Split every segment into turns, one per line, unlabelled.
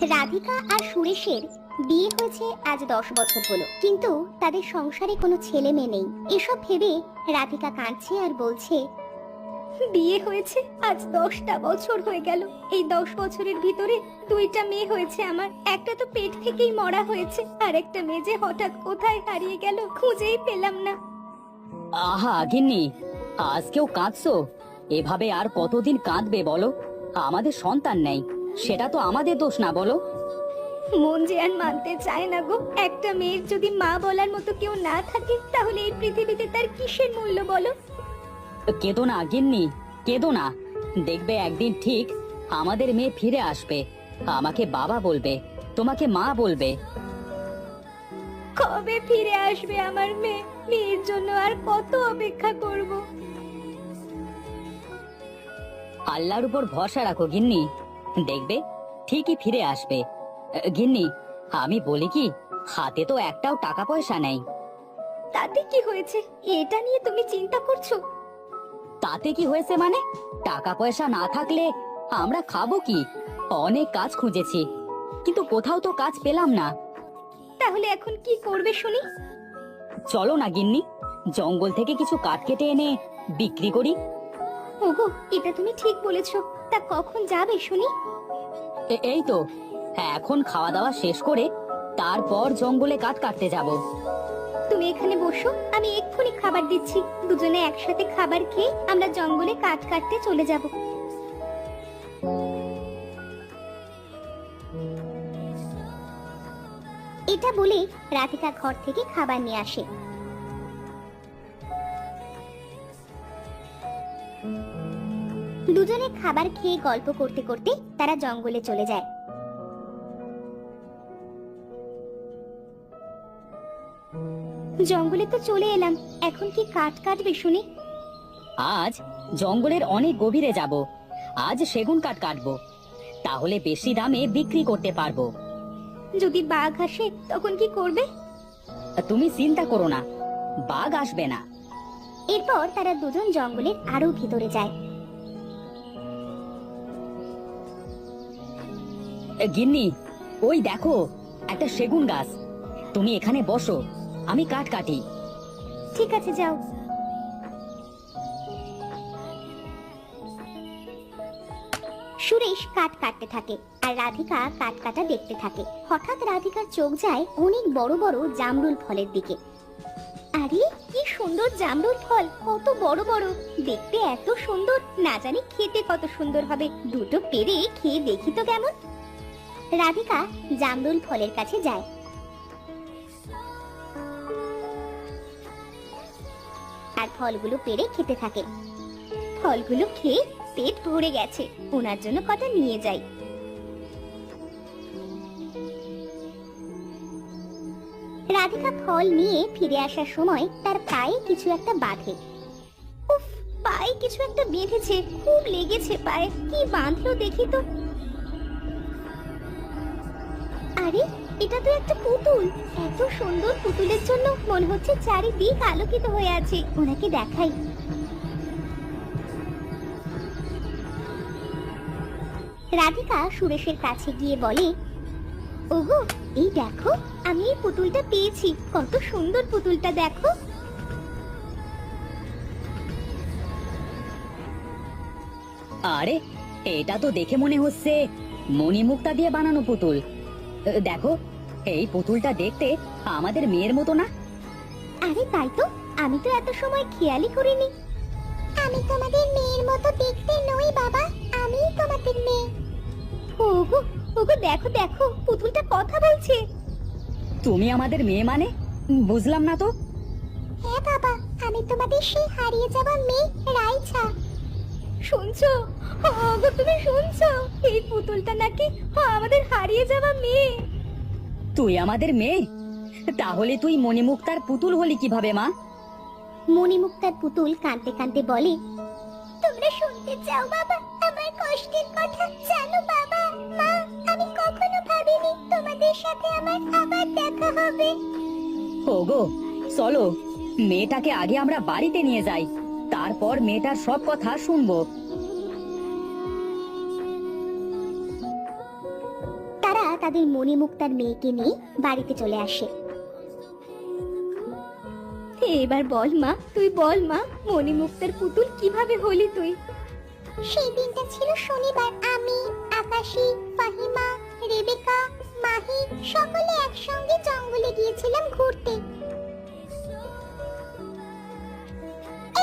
রাধিকা আর সুরেশের বিয়ে হয়েছে আজ 10 বছর হলো, কিন্তু তাদের সংসারে কোনো ছেলে মেয়ে নেই। এসব ভেবে রাধিকা কাঁদছে আর বলছে, বিয়ে হয়েছে আজ 10টা বছর হয়ে গেল। এই 10 বছরের ভিতরে 2টা মেয়ে হয়েছে আমার। একটা তো পেট থেকেই মরা হয়েছে, আর একটা মেয়ে যে হঠাৎ কোথায় হারিয়ে গেল, খুঁজেই পেলাম না।
আহা গিন্নি, আজকেও কাঁদছো? এভাবে আর কতদিন কাঁদবে বলো? আমাদের সন্তান নেই, সেটা তো আমাদের দোষ না বলো?
মন যে আর মানতে চায় না গো। একটা মেয়ের যদি মা বলার মতো কেউ না থাকে, তাহলে এই পৃথিবীতে তার কিসের মূল্য বলো?
কেঁদো না গিন্নি, কেঁদো না। দেখবে একদিন ঠিক আমাদের মেয়ে ফিরে আসবে, আমাকে বাবা বলবে, তোমাকে মা বলবে।
কবে ফিরে আসবে আমার মেয়ে? মেয়ের জন্য আর কত অপেক্ষা করব?
আল্লাহর উপর ভরসা রাখো গিন্নি, দেখবে ঠিকই ফিরে আসবে। গিন্নি, আমি বলি কি, হাতে তো একটাও টাকা পয়সা নেই।
তাতে কি হয়েছে? এটা নিয়ে তুমি চিন্তা করছো?
তাতে কি হয়েছে মানে? টাকা পয়সা না থাকলে আমরা খাবো কি? অনেক কাজ খুঁজেছি, কিন্তু কোথাও তো কাজ পেলাম না।
তাহলে এখন কি করবে শুনি?
চলো না গিন্নি, জঙ্গল থেকে কিছু কাঠ কেটে এনে বিক্রি করি।
ওগো, এটা তুমি ঠিক বলেছো। তা কখন যাবে শুনি?
এই তো এখন খাওয়া দাওয়া শেষ করে তারপর জঙ্গলে কাঠ কাটতে যাব।
তুমি এখানে বসো, আমি এক্ষুনি খাবার দিচ্ছি। দুজনে একসাথে খাবার খেয়ে আমরা জঙ্গলে কাঠ কাটতে চলে যাব। এটা বলে রাধিকা ঘর থেকে খাবার নিয়ে আসে। দুজনে খাবার খেয়ে গল্প করতে করতে তারা জঙ্গলে চলে যায়। জঙ্গলে তো চলে এলাম, এখন কি কাঠ কাটবে শুনি?
আজ জঙ্গলের অনেক গভীরে যাব, আজ সেগুন কাঠ কাটবো, তাহলে বেশি দামে বিক্রি করতে পারবো।
যদি বাঘ আসে তখন কি করবে?
তুমি চিন্তা করো না, বাঘ আসবে না।
এরপর তারা দুজন জঙ্গলের আরো ভিতরে যায়।
গিন্নি, ওই দেখো একটা সেগুন গাছ, তুমি এখানে বসো, আমি কাঠ কাটি।
ঠিক আছে, যাও। সুরেশ কাঠ কাটতে থাকে আর রাধিকা কাঠ কাটা দেখতে থাকে। হঠাৎ রাধিকার চোখ যায় অনেক বড় বড় জামরুল ফলের দিকে। আরে কি সুন্দর জামরুল ফল, কত বড় বড়, দেখতে এত সুন্দর, না জানি খেতে কত সুন্দর হবে। দুটো পেরে খেয়ে দেখি তো কেমন। রাধিকা জামরুল ফলের কাছে যায়। আর ফলগুলো পেরে খেতে থাকে। ফলগুলো খেয়ে পেট ভরে গেছে, ওনার জন্য কটা নিয়ে যাই। রাধিকা ফল নিয়ে ফিরে আসার সময় তার পায়ে কিছু একটা বাঁধে। উফ, পায়ে কিছু একটা বেঁধেছে, খুব লেগেছে পায়ে। কি বাঁধলো দেখি তো। আরে, এটা তো একটা পুতুল। এত সুন্দর পুতুলের জন্য মনে হচ্ছে চারিদিক আলোকিত হয়ে আছে। ওনাকে দেখাই। রাধিকা সুরেশের কাছে গিয়ে বলে, ওগো, এই দেখো, আমি এই পুতুলটা পেয়েছি। কত সুন্দর পুতুলটা, দেখো।
আরে, এটা তো দেখে মনে হচ্ছে মণিমুক্তা দিয়ে বানানো পুতুল। দেখো, এই পুতুলটা দেখতে আমাদের মেয়ের মতো না?
আরে তাই তো, আমি তো এত সময় খেয়ালই করিনি। আমি তোমাদের মেয়ের মতো দেখতে নই বাবা, আমিই তোমাদের মেয়ে। ওগো, ওগো, দেখো দেখো, পুতুলটা কথা বলছে।
তুমি আমাদের মেয়ে মানে? বুঝলাম না তো।
হ্যাঁ বাবা, আমি তোমাদের সেই হারিয়ে যাওয়া মেয়ে রাইছা। শুনছো? ওগো, তুমি শুনছো? এই পুতুলটা নাকি আমাদের হারিয়ে যাওয়া মেয়ে।
তুই আমাদের মেয়ে? তাহলে তুই মণিমুক্তার পুতুল হলি কিভাবে মা?
মণিমুক্তার পুতুল কাঁদতে কাঁদতে বলে, তোমরা শুনতে চাও বাবা আমার কষ্টের কথা? জানো বাবা, মা, আমি কখনো ভাবিনি তোমাদের সাথে আমার আবার দেখা হবে।
ওগো, চলো মেয়েটাকে আগে আমরা বাড়িতে নিয়ে যাই, তারপর মেয়েটার সব কথা শুনবো।
তারা তারা তাদের মণিমুক্তার মেয়েকে নিয়ে বাড়িতে চলে আসে। এবার বল মা, তুই বল মা, মণিমুক্তার পুতুল কিভাবে হলি তুই? সেই দিনটা ছিল শনিবার। আমি, আকাশী, ফাহিমা, রেবেকা, মাহি সকলে একসঙ্গে জঙ্গলে গিয়েছিলাম ঘুরতে।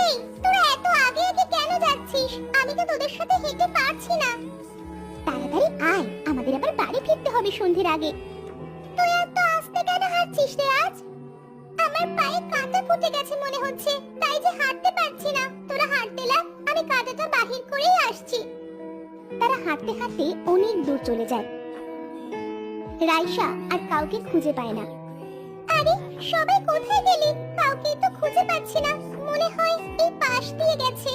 এই, তোরা এত আগে আগে কেন যাচ্ছিস? আমি তো তোদের সাথে হেঁটে পারছি না। তাড়াতাড়ি আয়, আমাদের আবার বাড়ি ফিরতে হবে সন্ধ্যের আগে। তুই এত আস্তে কেন হাঁটছিস রে আজ? আমার পায়ে কাঁটা ফুটে গেছে মনে হচ্ছে, তাই যে হাঁটতে পারছি না। তোরা হাঁটতে লাগ, আমি কাঁটাটা বাহির করেই আসছি। তারা হাঁটতে হাঁটতে অনেক দূর চলে যায়। রাইসা আর কাউকে খুঁজে পায় না। আরে, সবাই কোথায় গেলি? কাউকে তো খুঁজে পাচ্ছি না, মনে হয় এই পাশ দিয়ে গেছে।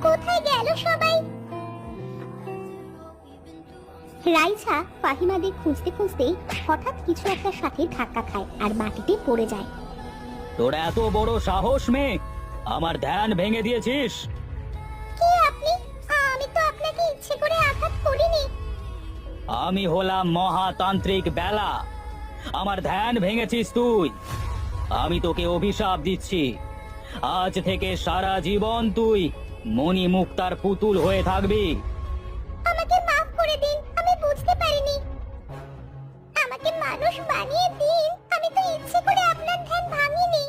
কোথায় গেল সবাই? রাইসা ফাহিমাদের খুঁজতে খুঁজতে হঠাৎ কিছু একটা সাথে ধাক্কা খায় আর মাটিতে পড়ে যায়।
তোর এত বড় সাহস মেয়ে, আমার ধ্যান ভেঙে দিয়েছিস।
কে আপনি? আমি তো আপনাকে ইচ্ছে করে আঘাত করিনি।
আমি হলাম মহাতান্ত্রিক বেলা, আমার ধ্যান ভেঙেছিস তুই। আমি তোকে অভিশাপ দিচ্ছি, আজ থেকে সারা জীবন তুই মণিমুক্তার পুতুল হয়ে থাকবি।
আমাকে মাফ করে দিন, আমি বুঝতে পারিনি। আমাকে মানুষ বানিয়ে দিন, আমি তো ইচ্ছে করে আপনার ধ্যান ভাঙিনি।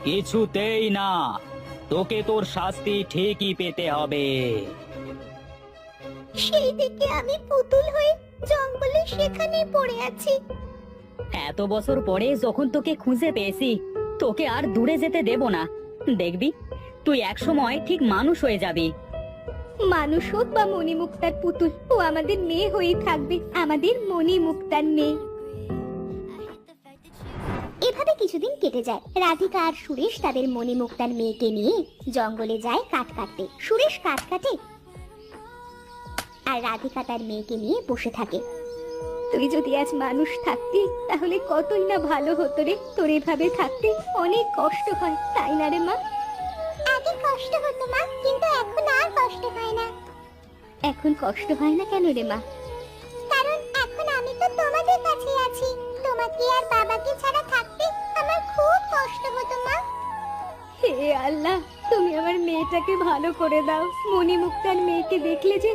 কিছুতেই না, তোকে তোর শাস্তি ঠিকই পেতে হবে।
সেই থেকে আমি পুতুল হয়ে জঙ্গলে সেখানে পড়ে আছি।
এত বছর পরে যখন তোকে খুঁজে পেয়েছি, তোকে আর দূরে যেতে দেব না। দেখবি তুই একসময় ঠিক মানুষ হয়ে যাবি।
মানুষ হোক বা মণিমুক্তার পুতুল, ও আমাদের মেয়ে হয়েই থাকবে, আমাদের মণিমুক্তার মেয়ে। এভাবে কিছুদিন কেটে যায়। রাধিকা আর সুরেশ তাদের মণিমুক্তার মেয়েকে নিয়ে জঙ্গলে যায় কাঠ কাটতে। সুরেশ কাঠ কাটে আর রাধিকা তার মেয়েকে নিয়ে বসে থাকে। তুই যদি আজ মানুষ থাকতি তাহলে কতই না ভালো হতো রে। তোর এভাবে থাকতে অনেক কষ্ট হয়, তাই না রে মা? আগে কষ্ট হতো মা, কিন্তু এখন আর কষ্ট হয় না। এখন কষ্ট হয় না কেন রে মা? কারণ এখন আমি তো তোমাদের কাছে আছি। তোমাকে আর বাবাকে ছাড়া থাকতে আমার খুব কষ্ট হতো মা। হে আল্লাহ, তুমি আমার মেয়েটাকে ভালো করে দাও। মণিমুক্তার মেয়েকে দেখলে যে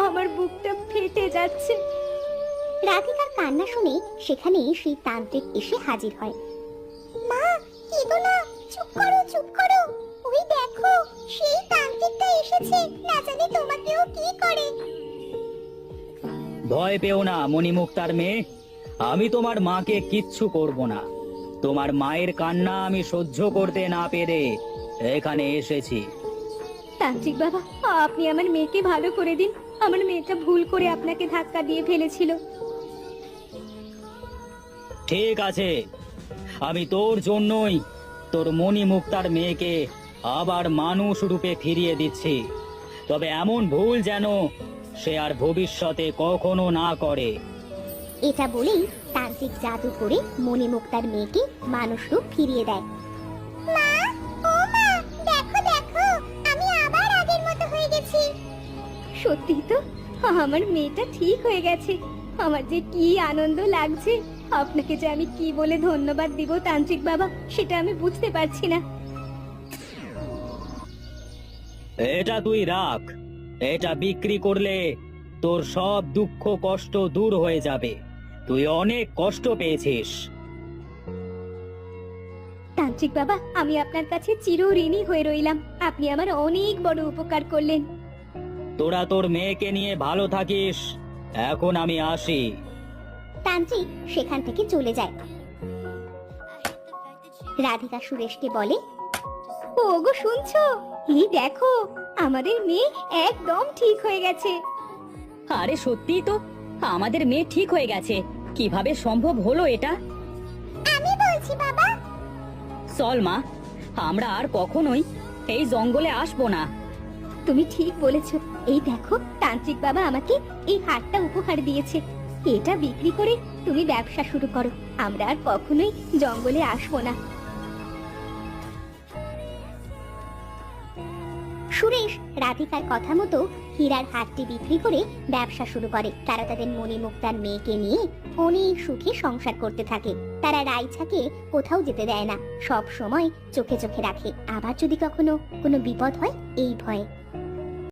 আমার বুকটা ফেটে যাচ্ছে। রাধিকার কান্না শুনে সেখানে সেই তান্ত্রিক এসে হাজির হয়। মা, কেঁদো না, চুপ করো চুপ করো। ওই দেখো, সেই তান্ত্রিকটা এসেছে, না জানি তোমাকেও কি করে।
ভয় পেও না মণিমুক্তার মেয়ে, আমি তোমার মাকে কিচ্ছু করব না। তোমার মায়ের কান্না আমি সহ্য করতে না পেরে এখানে এসেছি।
তান্ত্রিক বাবা, আপনি আমার মেয়েকে ভালো করে দিন। আমার মেয়েটা ভুল করে আপনাকে ধাক্কা দিয়ে ফেলেছিল।
ঠিক আছে, আমি তোর জন্যই তোর মণিমুক্তার মেয়েকে আবার মানুষ রূপে ফিরিয়ে দিচ্ছি। তবে এমন ভুল যেন সে আর ভবিষ্যতে কখনো না করে।
এটা বলেই তান্ত্রিক জাদু করে মণিমুক্তার মেয়েকে মানুষ রূপ ফিরিয়ে দেয়। মা, ও মা, দেখো দেখো, আমি আবার আগের মতো হয়ে গেছি। সত্যি তো, আমার মেয়েটা ঠিক হয়ে গেছে। আমার যে কি আনন্দ লাগছে। আপনাকে যে আমি কি বলে ধন্যবাদ দিব তান্ত্রিক বাবা, সেটা আমি বুঝতে পারছি না।
এটা তুই রাখ, এটা বিক্রি করলে তোর সব দুঃখ কষ্ট দূর হয়ে যাবে। তুই অনেক কষ্ট পেয়েছিস।
তান্ত্রিক বাবা, আমি আপনার কাছে চিরঋণী হয়ে রইলাম। আপনি আমার অনেক বড় উপকার করলেন।
তোরা তোর মেয়েকে নিয়ে ভালো থাকিস, এখন আমি আসি।
তান্ত্রিক সেখান থেকে চলে যায়। রাধিকা সুরেশকে বলে, ওগো শুনছো? এই দেখো, আমাদের মেয়ে একদম ঠিক হয়ে গেছে।
আরে সত্যিই তো, আমাদের মেয়ে ঠিক হয়ে গেছে। কিভাবে সম্ভব হলো এটা?
আমি বলছি বাবা।
চল মা, আমরা আর কখনোই এই জঙ্গলে আসবো না।
তুমি ঠিক বলেছো। এই দেখো, তান্ত্রিক বাবা আমাকে এই হারটা উপহার দিয়েছে। এটা বিক্রি করে তুমি ব্যবসা শুরু করো। আমরা আর কখনোই জঙ্গলে আসবো না। সুরেশ রাধিকার কথা মতো হীরার হাটটি বিক্রি করে ব্যবসা শুরু করে। তারা তাদের মণিমুক্তার মেয়েকে নিয়ে অনেক সুখে সংসার করতে থাকে। তারা রাইছাকে কোথাও যেতে দেয় না, সব সময় চোখে চোখে রাখে। আবার যদি কখনো কোনো বিপদ হয় এই ভয়ে।